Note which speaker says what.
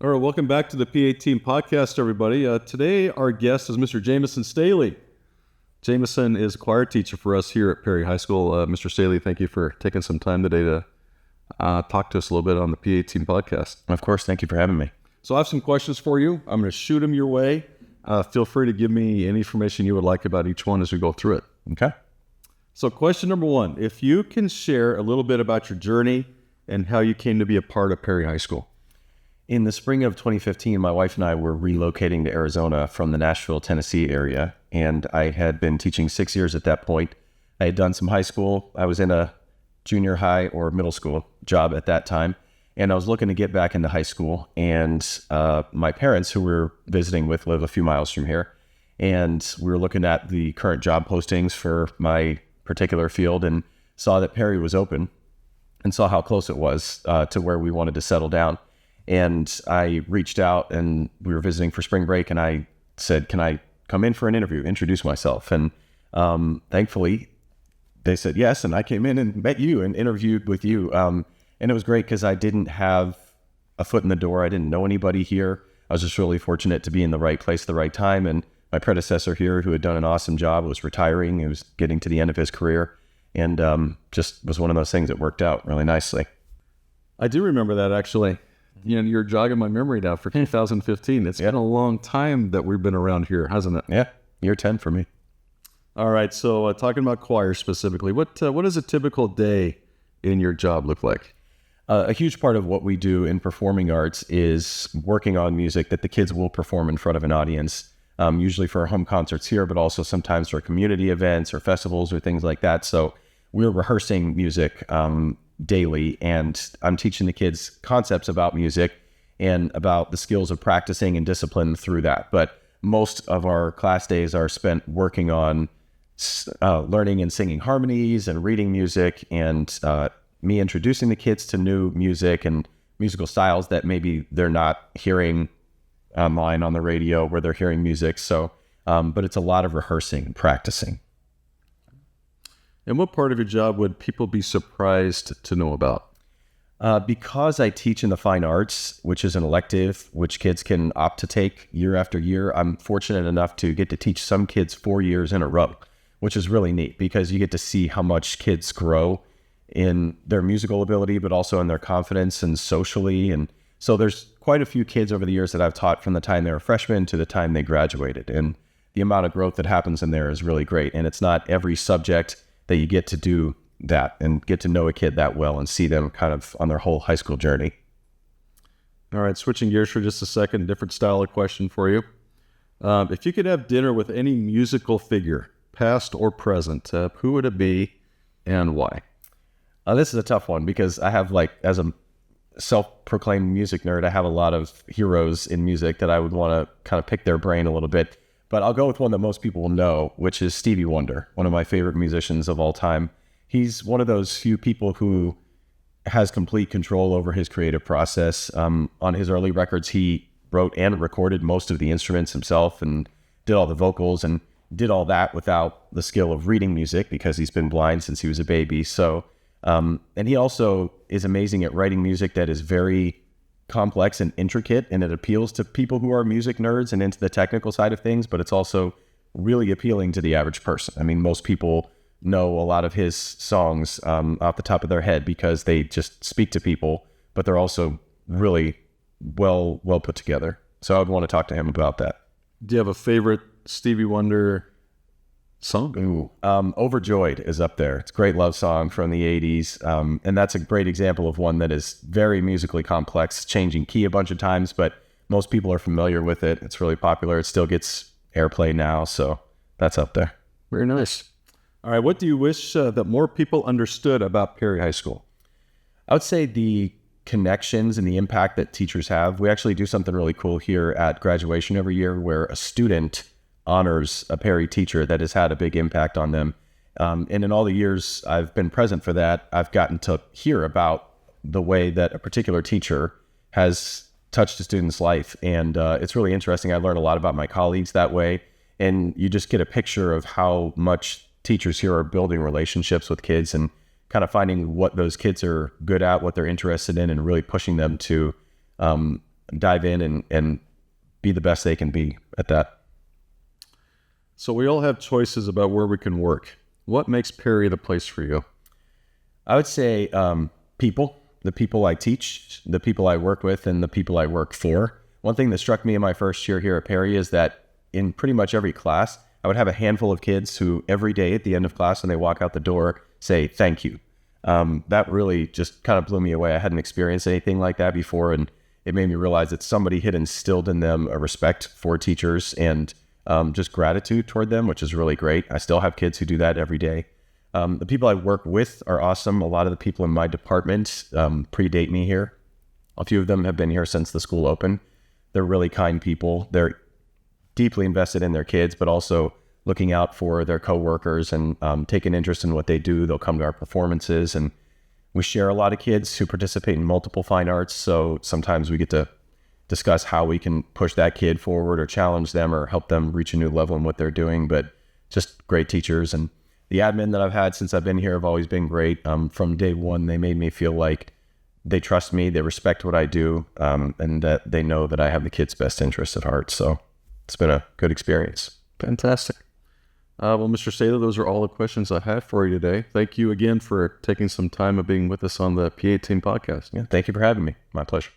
Speaker 1: All right, welcome back to the PA Team Podcast, everybody. Today, our guest is Mr. Jameson Staley. Jameson is a choir teacher for us here at Perry High School. Mr. Staley, thank you for taking some time today to talk to us a little bit on the PA Team Podcast.
Speaker 2: Of course, thank you for having me.
Speaker 1: So I have some questions for you. I'm going to shoot them your way. Feel free to give me any information you would like about each one as we go through it.
Speaker 2: Okay.
Speaker 1: So question number one, if you can share a little bit about your journey and how you came to be a part of Perry High School.
Speaker 2: In the spring of 2015, my wife and I were relocating to Arizona from the Nashville, Tennessee area, and I had been teaching 6 years at that point. I had done some high school. I was in a junior high or middle school job at that time, and I was looking to get back into high school. And my parents, who we were visiting with, live a few miles from here, and we were looking at the current job postings for my particular field and saw that Perry was open and saw how close it was to where we wanted to settle down. And I reached out, and we were visiting for spring break, and I said, can I come in for an interview, introduce myself? And thankfully, they said yes, and I came in and met you and interviewed with you. And it was great because I didn't have a foot in the door. I didn't know anybody here. I was just really fortunate to be in the right place at the right time. And my predecessor here, who had done an awesome job, was retiring. He was getting to the end of his career, and just was one of those things that worked out really nicely.
Speaker 1: I do remember that, actually. You know, you're jogging my memory now for 2015. It's been a long time that we've been around here, hasn't it?
Speaker 2: Yeah, year 10 for me.
Speaker 1: All right, so talking about choir specifically, what does a typical day in your job look like?
Speaker 2: A huge part of what we do in performing arts is working on music that the kids will perform in front of an audience, usually for home concerts here, but also sometimes for community events or festivals or things like that. So we're rehearsing music daily, and I'm teaching the kids concepts about music and about the skills of practicing and discipline through that. But most of our class days are spent working on learning and singing harmonies and reading music, and me introducing the kids to new music and musical styles that maybe they're not hearing online on the radio where they're hearing music. So, but it's a lot of rehearsing and practicing.
Speaker 1: And what part of your job would people be surprised to know about?
Speaker 2: Because I teach in the fine arts, which is an elective which kids can opt to take year after year, I'm fortunate enough to get to teach some kids 4 years in a row, which is really neat because you get to see how much kids grow in their musical ability, but also in their confidence and socially. And so there's quite a few kids over the years that I've taught from the time they were freshmen to the time they graduated. And the amount of growth that happens in there is really great. And it's not every subject that you get to do that and get to know a kid that well and see them kind of on their whole high school journey.
Speaker 1: All right, switching gears for just a second, different style of question for you. If you could have dinner with any musical figure, past or present, who would it be and why?
Speaker 2: This is a tough one because I have, like, as a self-proclaimed music nerd, I have a lot of heroes in music that I would want to kind of pick their brain a little bit. But I'll go with one that most people will know, which is Stevie Wonder, one of my favorite musicians of all time. He's one of those few people who has complete control over his creative process. On his early records, he wrote and recorded most of the instruments himself and did all the vocals and did all that without the skill of reading music because he's been blind since he was a baby. So, and he also is amazing at writing music that is very complex and intricate, and it appeals to people who are music nerds and into the technical side of things, but it's also really appealing to the average person. I mean, most people know a lot of his songs off the top of their head because they just speak to people, but they're also really well put together. So I would want to talk to him about that.
Speaker 1: Do you have a favorite Stevie Wonder song?
Speaker 2: Ooh, Overjoyed is up there. It's a great love song from the 80s. And that's a great example of one that is very musically complex, changing key a bunch of times, but most people are familiar with it. It's really popular. It still gets airplay now. So that's up there.
Speaker 1: Very nice. All right. What do you wish that more people understood about Perry High School?
Speaker 2: I would say the connections and the impact that teachers have. We actually do something really cool here at graduation every year where a student honors a Perry teacher that has had a big impact on them. And in all the years I've been present for that, I've gotten to hear about the way that a particular teacher has touched a student's life. And it's really interesting. I learned a lot about my colleagues that way. And you just get a picture of how much teachers here are building relationships with kids and kind of finding what those kids are good at, what they're interested in, and really pushing them to dive in and be the best they can be at that.
Speaker 1: So we all have choices about where we can work. What makes Perry the place for you?
Speaker 2: I would say people, the people I teach, the people I work with, and the people I work for. One thing that struck me in my first year here at Perry is that in pretty much every class, I would have a handful of kids who every day at the end of class when they walk out the door say, thank you. That really just kind of blew me away. I hadn't experienced anything like that before, and it made me realize that somebody had instilled in them a respect for teachers and just gratitude toward them, which is really great. I still have kids who do that every day. The people I work with are awesome. A lot of the people in my department predate me here. A few of them have been here since the school opened. They're really kind people. They're deeply invested in their kids, but also looking out for their coworkers and take an interest in what they do. They'll come to our performances, and we share a lot of kids who participate in multiple fine arts. So sometimes we get to discuss how we can push that kid forward or challenge them or help them reach a new level in what they're doing. But just great teachers. And the admin that I've had since I've been here have always been great. From day one, they made me feel like they trust me, they respect what I do, and that they know that I have the kids' best interests at heart. So it's been a good experience.
Speaker 1: Fantastic. Well, Mr. Staley, those are all the questions I had for you today. Thank you again for taking some time of being with us on the P18 podcast.
Speaker 2: Yeah, thank you for having me. My pleasure.